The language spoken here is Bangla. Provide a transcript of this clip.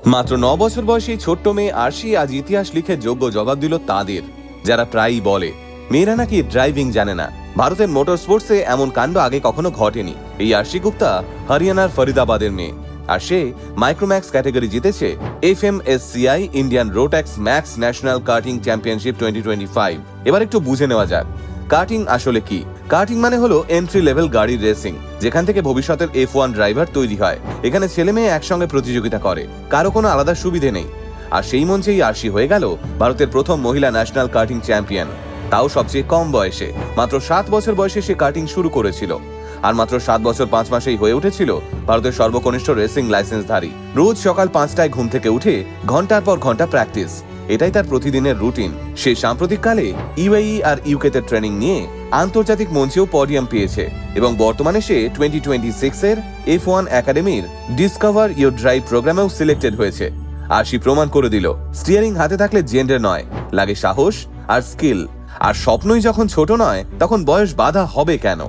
মাত্র 9 বছর বয়সী ছোট্ট মেয়ে আরশি আজ ইতিহাস লিখে যোগ্য জবাব দিল তাদের, যারা প্রায়ই বলে মেয়েরা নাকি ড্রাইভিং জানে না। ভারতের মোটর স্পোর্টসে এমন কাণ্ড আগে কখনো ঘটেনি। এই আরশি গুপ্তা হরিয়ানার ফরিদাবাদের মেয়ে, আর সে মাইক্রোম্যাক্স ক্যাটাগরি জিতেছে FMSCI Indian Rotax Max national karting championship 2025। এবার একটু বুঝে নেওয়া যাক কার্টিং আসলে কি। কার্টিং মানে হলো এন্ট্রি লেভেল গাড়ির রেসিং, যেখান থেকে ভবিষ্যতের F1 ড্রাইভার তৈরি হয়। এখানে ছেলে মেয়ে একসঙ্গে প্রতিযোগিতা করে, কারো কোনো আলাদা সুবিধে নেই। আর সেই মঞ্চেই আরশি হয়ে গেল ভারতের প্রথম মহিলা ন্যাশনাল কার্টিং চ্যাম্পিয়ন, তাও সবচেয়ে কম বয়সে। মাত্র 7 বছর বয়সে সে কার্টিং শুরু করেছিল, আর মাত্র 7 বছর 5 মাসেই হয়ে উঠেছিল ভারতের সর্বকনিষ্ঠ রেসিং লাইসেন্সধারী। রোজ সকাল 5টায় ঘুম থেকে উঠে ঘন্টার পর ঘন্টা প্র্যাকটিস, এটাই তার প্রতিদিনের রুটিন। সে সাম্প্রতিককালে UAE আর UK তে ট্রেনিং নিয়ে আন্তর্জাতিক মঞ্চেও পডিয়াম পেয়েছে, এবং বর্তমানে সে 2026 এর F1 একাডেমির ডিসকভার ইউর ড্রাইভ প্রোগ্রামেও সিলেক্টেড হয়েছে। আরশি প্রমাণ করে দিল স্টিয়ারিং হাতে থাকলে জেন্ডার নয়, লাগে সাহস আর স্কিল। আর স্বপ্নই যখন ছোট নয়, তখন বয়স বাধা হবে কেন?